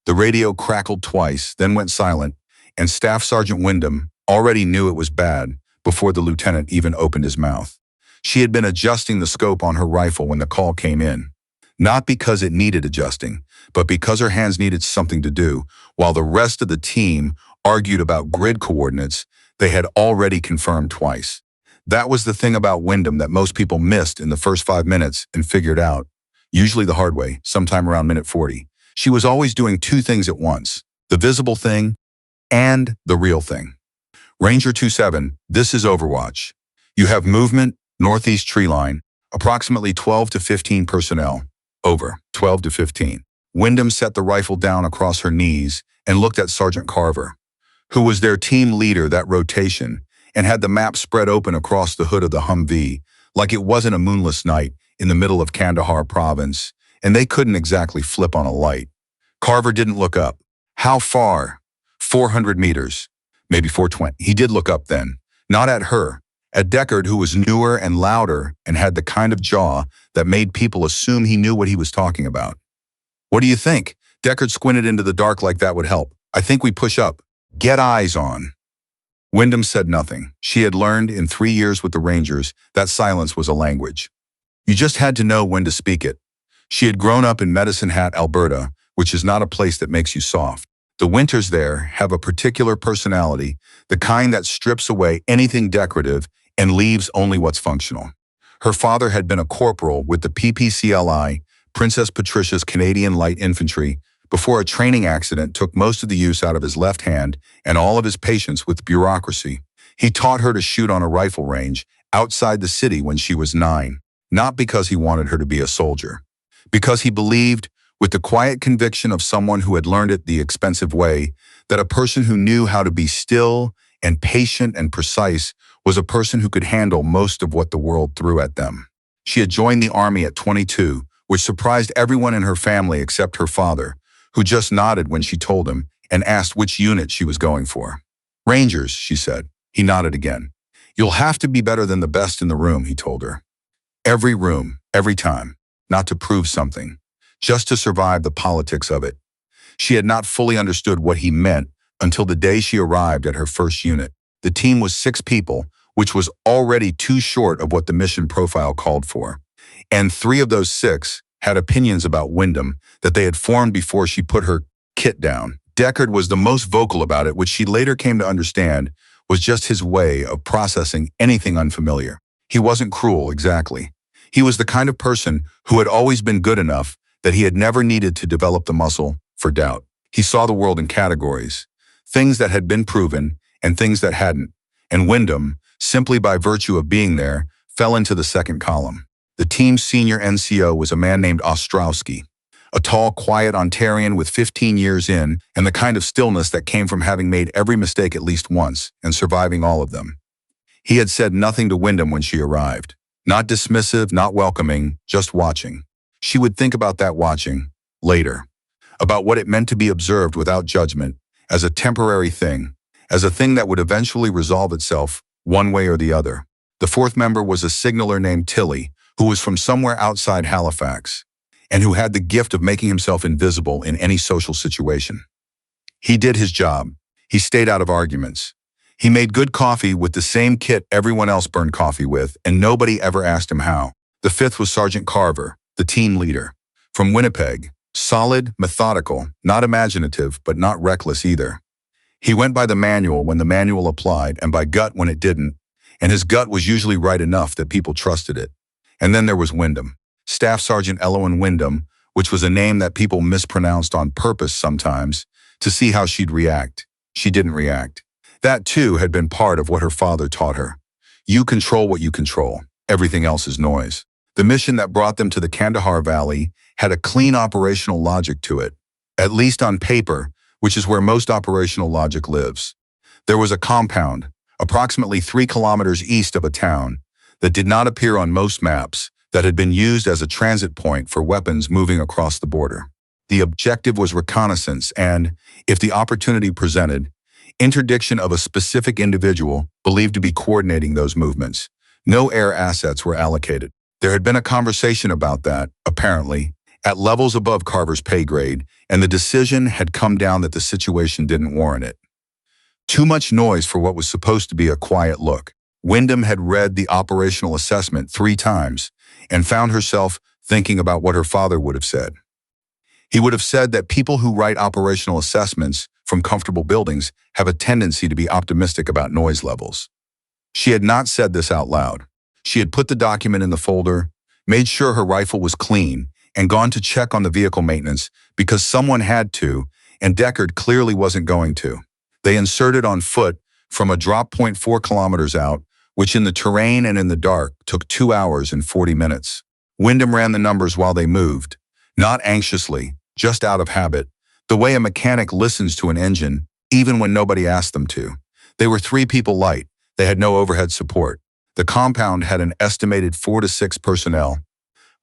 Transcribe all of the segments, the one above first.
The radio crackled twice, then went silent, and Staff Sergeant Wyndham already knew it was bad before the lieutenant even opened his mouth. She had been adjusting the scope on her rifle when the call came in. Not because it needed adjusting, but because her hands needed something to do, while the rest of the team argued about grid coordinates they had already confirmed twice. That was the thing about Wyndham that most people missed in the first 5 minutes and figured out, usually the hard way, sometime around minute 40. She was always doing two things at once, the visible thing and the real thing. Ranger 27, this is Overwatch. You have movement, northeast tree line, approximately 12 to 15 personnel. Over, 12 to 15. Wyndham set the rifle down across her knees and looked at Sergeant Carver, who was their team leader that rotation and had the map spread open across the hood of the Humvee like it wasn't a moonless night in the middle of Kandahar province, and they couldn't exactly flip on a light. Carver didn't look up. How far? 400 meters, maybe 420. He did look up then, not at her, at Deckard, who was newer and louder and had the kind of jaw that made people assume he knew what he was talking about. What do you think? Deckard squinted into the dark like that would help. I think we push up. Get eyes on. Wyndham said nothing. She had learned in 3 years with the Rangers that silence was a language. You just had to know when to speak it. She had grown up in Medicine Hat, Alberta, which is not a place that makes you soft. The winters there have a particular personality, the kind that strips away anything decorative and leaves only what's functional. Her father had been a corporal with the PPCLI, Princess Patricia's Canadian Light Infantry, before a training accident took most of the use out of his left hand and all of his patience with bureaucracy. He taught her to shoot on a rifle range outside the city when she was 9, not because he wanted her to be a soldier, because he believed, with the quiet conviction of someone who had learned it the expensive way, that a person who knew how to be still and patient and precise was a person who could handle most of what the world threw at them. She had joined the army at 22, which surprised everyone in her family except her father, who just nodded when she told him and asked which unit she was going for. Rangers, she said. He nodded again. You'll have to be better than the best in the room, he told her. Every room, every time, not to prove something, just to survive the politics of it. She had not fully understood what he meant until the day she arrived at her first unit. The team was 6 people, which was already too short of what the mission profile called for. And 3 of those 6 had opinions about Wyndham that they had formed before she put her kit down. Deckard was the most vocal about it, which she later came to understand was just his way of processing anything unfamiliar. He wasn't cruel, exactly. He was the kind of person who had always been good enough that he had never needed to develop the muscle for doubt. He saw the world in categories, things that had been proven and things that hadn't. And Wyndham, simply by virtue of being there, fell into the second column. The team's senior NCO was a man named Ostrowski, a tall, quiet Ontarian with 15 years in and the kind of stillness that came from having made every mistake at least once and surviving all of them. He had said nothing to Wyndham when she arrived. Not dismissive, not welcoming, just watching. She would think about that watching later, about what it meant to be observed without judgment, as a temporary thing, as a thing that would eventually resolve itself one way or the other. The 4th member was a signaler named Tilly, who was from somewhere outside Halifax, and who had the gift of making himself invisible in any social situation. He did his job. He stayed out of arguments. He made good coffee with the same kit everyone else burned coffee with, and nobody ever asked him how. The 5th was Sergeant Carver, the team leader. From Winnipeg, solid, methodical, not imaginative, but not reckless either. He went by the manual when the manual applied and by gut when it didn't, and his gut was usually right enough that people trusted it. And then there was Wyndham, Staff Sergeant Elowen Wyndham, which was a name that people mispronounced on purpose sometimes to see how she'd react. She didn't react. That too had been part of what her father taught her. You control what you control. Everything else is noise. The mission that brought them to the Kandahar Valley had a clean operational logic to it, at least on paper, which is where most operational logic lives. There was a compound, approximately 3 kilometers east of a town, that did not appear on most maps, that had been used as a transit point for weapons moving across the border. The objective was reconnaissance and, if the opportunity presented, interdiction of a specific individual believed to be coordinating those movements. No air assets were allocated. There had been a conversation about that, apparently, at levels above Carver's pay grade, and the decision had come down that the situation didn't warrant it. Too much noise for what was supposed to be a quiet look. Wyndham had read the operational assessment 3 times and found herself thinking about what her father would have said. He would have said that people who write operational assessments from comfortable buildings have a tendency to be optimistic about noise levels. She had not said this out loud. She had put the document in the folder, made sure her rifle was clean, and gone to check on the vehicle maintenance because someone had to, and Deckard clearly wasn't going to. They inserted on foot from a drop point 4 kilometers out, which in the terrain and in the dark took 2 hours and 40 minutes. Wyndham ran the numbers while they moved, not anxiously, just out of habit, the way a mechanic listens to an engine, even when nobody asked them to. They were 3 people light. They had no overhead support. The compound had an estimated 4 to 6 personnel.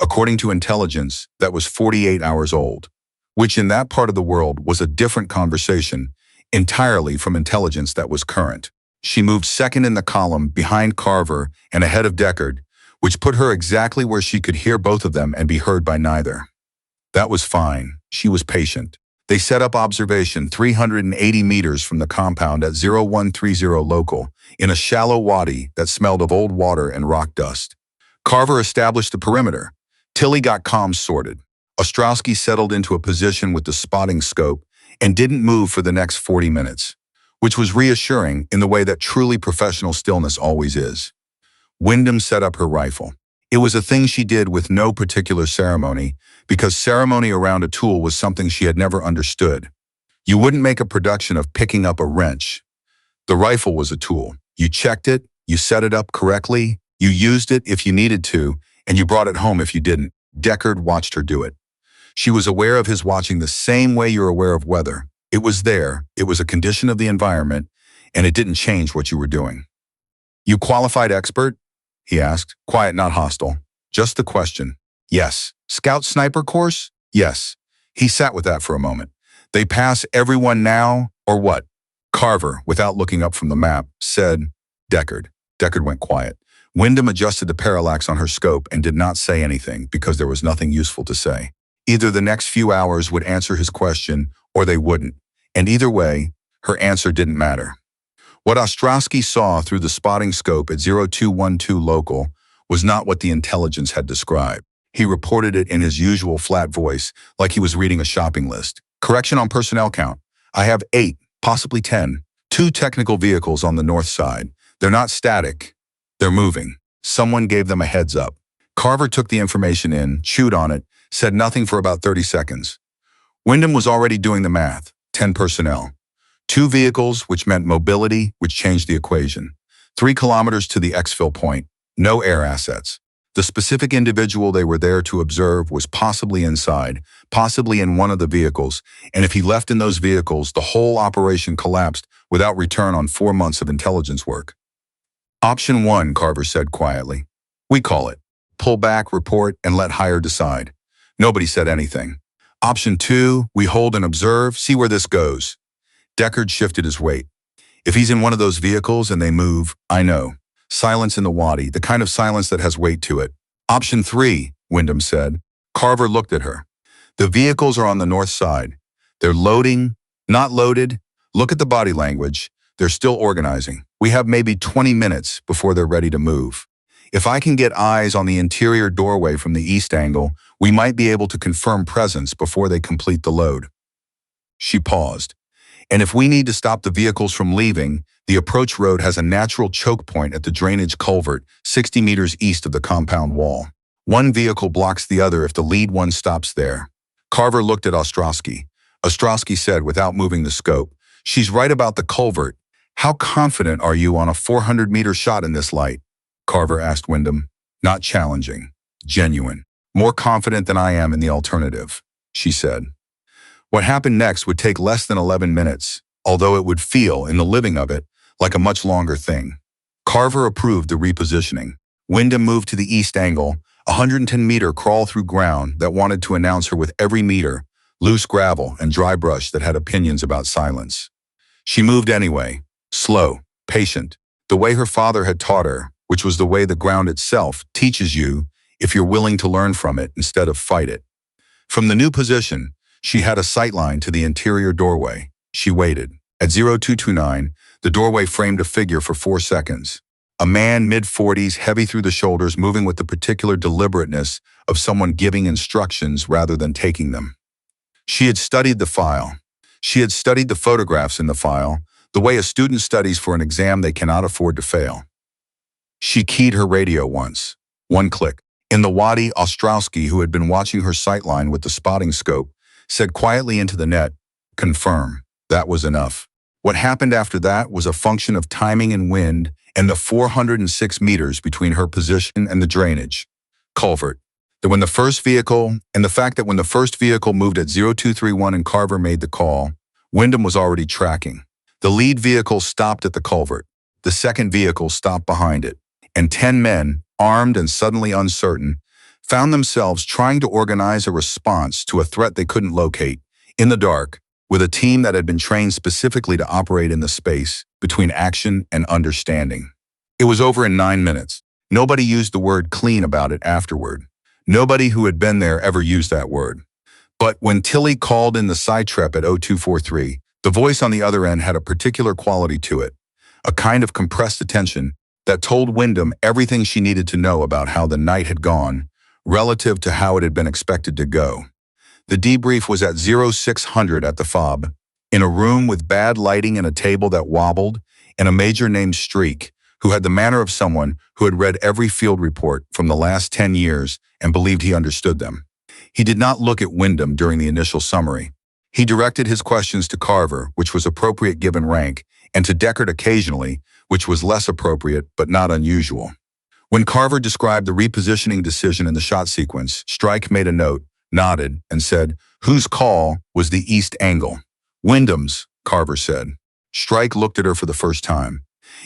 According to intelligence, that was 48 hours old, which in that part of the world was a different conversation, entirely from intelligence that was current. She moved second in the column behind Carver and ahead of Deckard, which put her exactly where she could hear both of them and be heard by neither. That was fine. She was patient. They set up observation 380 meters from the compound at 0130 local, in a shallow wadi that smelled of old water and rock dust. Carver established the perimeter. Tilly got comms sorted. Ostrowski settled into a position with the spotting scope and didn't move for the next 40 minutes, which was reassuring in the way that truly professional stillness always is. Wyndham set up her rifle. It was a thing she did with no particular ceremony, because ceremony around a tool was something she had never understood. You wouldn't make a production of picking up a wrench. The rifle was a tool. You checked it, you set it up correctly, you used it if you needed to, and you brought it home if you didn't. Deckard watched her do it. She was aware of his watching the same way you're aware of weather. It was there, it was a condition of the environment, and it didn't change what you were doing. "You qualified expert?" he asked, quiet, not hostile. Just the question. "Yes." "Scout sniper course?" "Yes." He sat with that for a moment. "They pass everyone now, or what?" Carver, without looking up from the map, said, "Deckard." Deckard went quiet. Wyndham adjusted the parallax on her scope and did not say anything because there was nothing useful to say. Either the next few hours would answer his question or they wouldn't, and either way, her answer didn't matter. What Ostrowski saw through the spotting scope at 0212 local was not what the intelligence had described. He reported it in his usual flat voice, like he was reading a shopping list. "Correction on personnel count. I have 8, possibly 10. 2 technical vehicles on the north side. They're not static. They're moving. Someone gave them a heads up." Carver took the information in, chewed on it, said nothing for about 30 seconds. Wyndham was already doing the math. 10 personnel. 2 vehicles, which meant mobility, which changed the equation. 3 kilometers to the exfil point. No air assets. The specific individual they were there to observe was possibly inside, possibly in one of the vehicles, and if he left in those vehicles, the whole operation collapsed without return on 4 months of intelligence work. "Option 1, Carver said quietly. "We call it. Pull back, report, and let higher decide." Nobody said anything. "Option 2, we hold and observe, see where this goes." Deckard shifted his weight. "If he's in one of those vehicles and they move, I know. Silence in the wadi, the kind of silence that has weight to it." "Option 3, Wyndham said. Carver looked at her. "The vehicles are on the north side. They're loading, not loaded. Look at the body language. They're still organizing. We have maybe 20 minutes before they're ready to move. If I can get eyes on the interior doorway from the east angle, we might be able to confirm presence before they complete the load." She paused. "And if we need to stop the vehicles from leaving, the approach road has a natural choke point at the drainage culvert 60 meters east of the compound wall. One vehicle blocks the other if the lead one stops there." Carver looked at Ostrowski. Ostrowski said without moving the scope, "She's right about the culvert. How confident are you on a 400-meter shot in this light?" Carver asked Wyndham. "Not challenging. Genuine. More confident than I am in the alternative," she said. What happened next would take less than 11 minutes, although it would feel, in the living of it, like a much longer thing. Carver approved the repositioning. Wyndham moved to the east angle, a 110-meter crawl through ground that wanted to announce her with every meter, loose gravel and dry brush that had opinions about silence. She moved anyway, slow, patient, the way her father had taught her, which was the way the ground itself teaches you if you're willing to learn from it instead of fight it. From the new position, she had a sightline to the interior doorway. She waited. At 0229, the doorway framed a figure for 4 seconds. A man mid-40s, heavy through the shoulders, moving with the particular deliberateness of someone giving instructions rather than taking them. She had studied the file. She had studied the photographs in the file, the way a student studies for an exam they cannot afford to fail. She keyed her radio once. One click. In the Wadi, Ostrowski, who had been watching her sightline with the spotting scope, said quietly into the net, "Confirm." That was enough. What happened after that was a function of timing and wind and the 406 meters between her position and the drainage culvert. The fact that when the first vehicle moved at 0231 and Carver made the call, Wyndham was already tracking. The lead vehicle stopped at the culvert. The second vehicle stopped behind it. And 10 men, armed and suddenly uncertain, found themselves trying to organize a response to a threat they couldn't locate, in the dark, with a team that had been trained specifically to operate in the space between action and understanding. It was over in 9 minutes. Nobody used the word clean about it afterward. Nobody who had been there ever used that word. But when Tilly called in the sidetrep at 0243, the voice on the other end had a particular quality to it, a kind of compressed attention that told Wyndham everything she needed to know about how the night had gone, relative to how it had been expected to go. The debrief was at 0600 at the fob, in a room with bad lighting and a table that wobbled, and a major named Streak, who had the manner of someone who had read every field report from the last 10 years and believed he understood them. He did not look at Wyndham during the initial summary. He directed his questions to Carver, which was appropriate given rank, and to Deckard occasionally, which was less appropriate but not unusual. When Carver described the repositioning decision in the shot sequence, Strike made a note, nodded, and said, "Whose call was the east angle?" "Wyndham's," Carver said. Strike looked at her for the first time.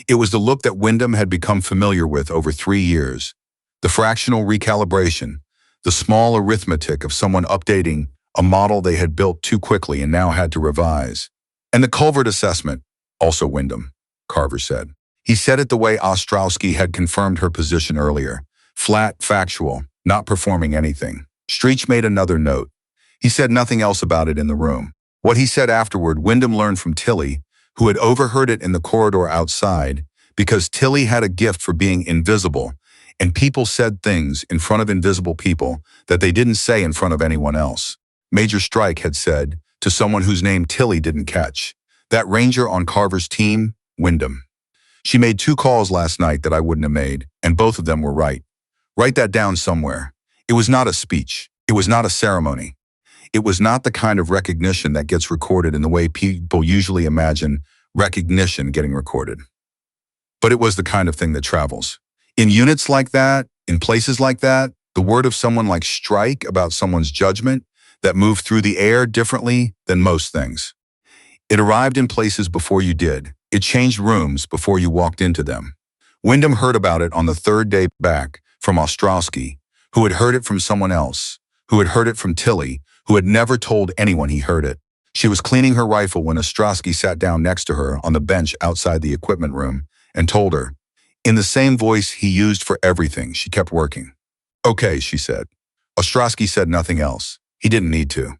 It was the look that Wyndham had become familiar with over 3 years. The fractional recalibration, the small arithmetic of someone updating a model they had built too quickly and now had to revise. And the culvert assessment, also Wyndham, Carver said. He said it the way Ostrowski had confirmed her position earlier. Flat, factual, not performing anything. Streach made another note. He said nothing else about it in the room. What he said afterward, Wyndham learned from Tilly, who had overheard it in the corridor outside, because Tilly had a gift for being invisible, and people said things in front of invisible people that they didn't say in front of anyone else. Major Strike had said, to someone whose name Tilly didn't catch, that ranger on Carver's team, Wyndham. "She made 2 calls last night that I wouldn't have made, and both of them were right. Write that down somewhere. It was not a speech. It was not a ceremony. It was not the kind of recognition that gets recorded in the way people usually imagine recognition getting recorded. But it was the kind of thing that travels. In units like that, in places like that, the word of someone like Strike about someone's judgment that moved through the air differently than most things. It arrived in places before you did. It changed rooms before you walked into them. Wyndham heard about it on the 3rd day back from Ostrowski, who had heard it from someone else, who had heard it from Tilly, who had never told anyone he heard it. She was cleaning her rifle when Ostrowski sat down next to her on the bench outside the equipment room and told her, in the same voice he used for everything. She kept working. "Okay," she said. Ostrowski said nothing else. He didn't need to.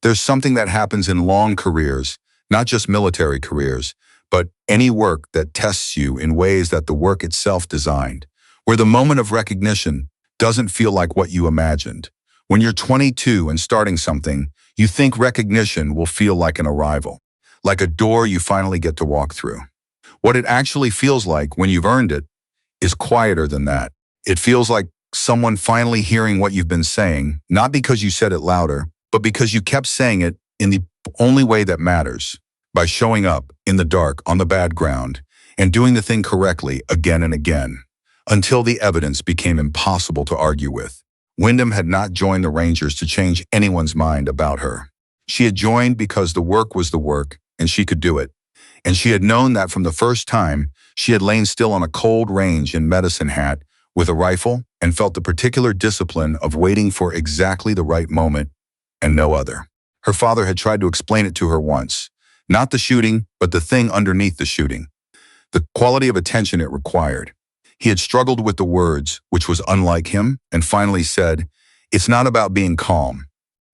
There's something that happens in long careers, not just military careers, but any work that tests you in ways that the work itself designed, where the moment of recognition doesn't feel like what you imagined. When you're 22 and starting something, you think recognition will feel like an arrival, like a door you finally get to walk through. What it actually feels like when you've earned it is quieter than that. It feels like someone finally hearing what you've been saying, not because you said it louder, but because you kept saying it in the only way that matters, by showing up in the dark on the bad ground and doing the thing correctly again and again, until the evidence became impossible to argue with. Wyndham had not joined the Rangers to change anyone's mind about her. She had joined because the work was the work and she could do it. And she had known that from the first time she had lain still on a cold range in Medicine Hat with a rifle and felt the particular discipline of waiting for exactly the right moment and no other. Her father had tried to explain it to her once. Not the shooting, but the thing underneath the shooting. The quality of attention it required. He had struggled with the words, which was unlike him, and finally said, "It's not about being calm.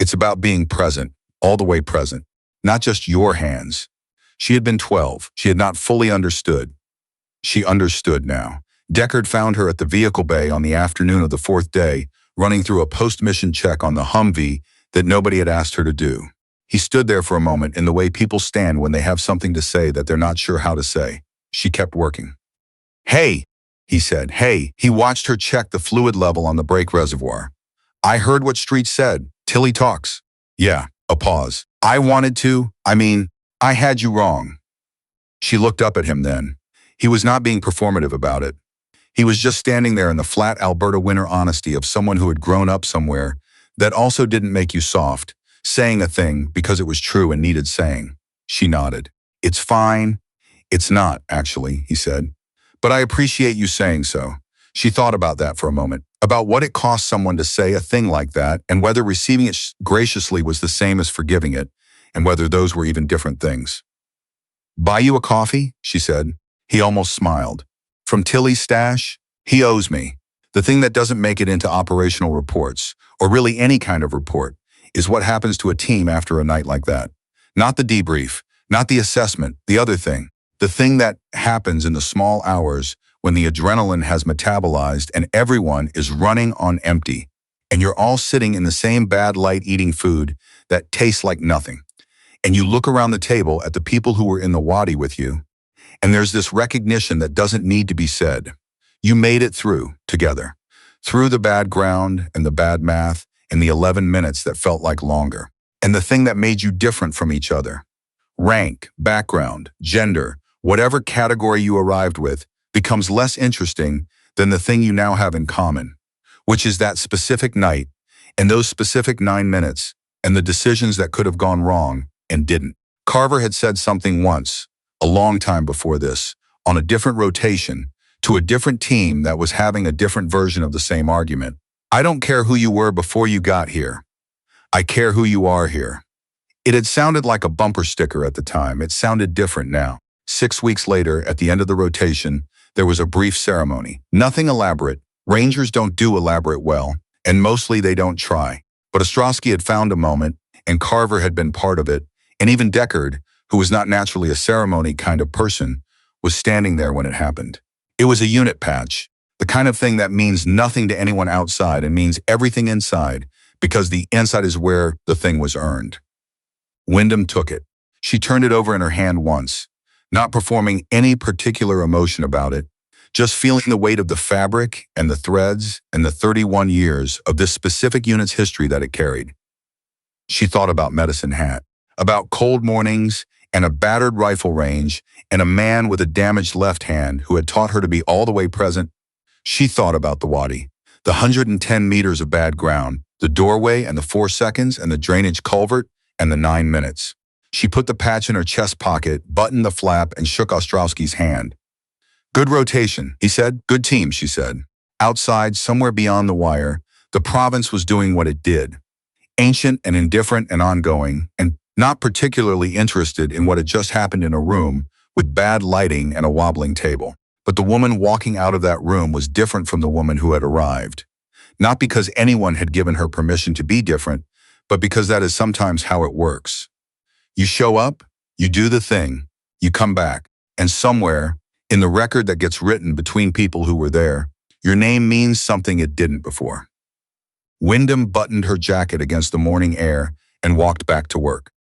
It's about being present, all the way present. Not just your hands. She had been 12. She had not fully understood. She understood now. Deckard found her at the vehicle bay on the afternoon of the fourth day, running through a post-mission check on the Humvee that nobody had asked her to do. He stood there for a moment in the way people stand when they have something to say that they're not sure how to say. She kept working. "Hey," he said. "Hey." He watched her check the fluid level on the brake reservoir. "I heard what Street said. Tilly talks." "Yeah." A pause. I had you wrong." She looked up at him then. He was not being performative about it. He was just standing there in the flat Alberta winter honesty of someone who had grown up somewhere that also didn't make you soft, saying a thing because it was true and needed saying. She nodded. "It's fine." "It's not, actually," he said. "But I appreciate you saying so." She thought about that for a moment, about what it cost someone to say a thing like that, and whether receiving it graciously was the same as forgiving it, and whether those were even different things. "Buy you a coffee?" she said. He almost smiled. "From Tilly's stash? He owes me." The thing that doesn't make it into operational reports, or really any kind of report, is what happens to a team after a night like that. Not the debrief, not the assessment, the other thing. The thing that happens in the small hours when the adrenaline has metabolized and everyone is running on empty, and you're all sitting in the same bad light eating food that tastes like nothing. And you look around the table at the people who were in the wadi with you, and there's this recognition that doesn't need to be said. You made it through, together. Through the bad ground and the bad math and the 11 minutes that felt like longer. And the thing that made you different from each other. Rank, background, gender, whatever category you arrived with, becomes less interesting than the thing you now have in common, which is that specific night and those specific 9 minutes and the decisions that could have gone wrong and didn't. Carver had said something once, a long time before this, on a different rotation, to a different team that was having a different version of the same argument. "I don't care who you were before you got here. I care who you are here." It had sounded like a bumper sticker at the time. It sounded different now. 6 weeks later, at the end of the rotation, there was a brief ceremony. Nothing elaborate. Rangers don't do elaborate well, and mostly they don't try. But Ostrowski had found a moment, and Carver had been part of it, and even Deckard, who was not naturally a ceremony kind of person, was standing there when it happened. It was a unit patch, the kind of thing that means nothing to anyone outside and means everything inside, because the inside is where the thing was earned. Wyndham took it. She turned it over in her hand once, not performing any particular emotion about it, just feeling the weight of the fabric and the threads and the 31 years of this specific unit's history that it carried. She thought about Medicine Hat, about cold mornings and a battered rifle range and a man with a damaged left hand who had taught her to be all the way present. She thought about the wadi, the 110 meters of bad ground, the doorway and the 4 seconds and the drainage culvert and the 9 minutes. She put the patch in her chest pocket, buttoned the flap, and shook Ostrowski's hand. "Good rotation," he said. "Good team," she said. Outside, somewhere beyond the wire, the province was doing what it did. Ancient and indifferent and ongoing, and not particularly interested in what had just happened in a room with bad lighting and a wobbling table. But the woman walking out of that room was different from the woman who had arrived. Not because anyone had given her permission to be different, but because that is sometimes how it works. You show up, you do the thing, you come back, and somewhere, in the record that gets written between people who were there, your name means something it didn't before. Wyndham buttoned her jacket against the morning air and walked back to work.